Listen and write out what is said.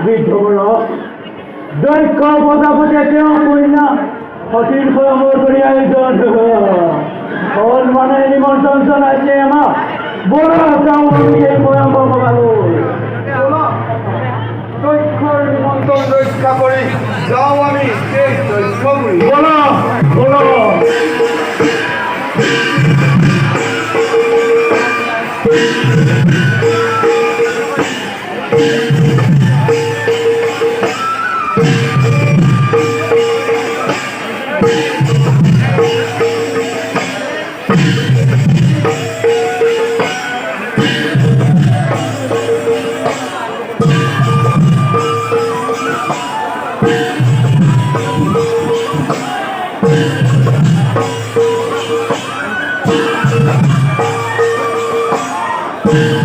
বৃদ্ধ বল দৈক্য পদাপতি তেওঁ কন্যা সতীৰ খবৰ কৰি আয়োজন হল মানে নিমন্ত্ৰণ জনাইছে আমাক বলা যাওঁ আমি এই ভয়ংকৰ সভালৈ দক্ষৰ নিমন্ত্ৰণ ৰক্ষা কৰি যাওঁ আমি সেই দক্ষপুৰী বলা বলা you.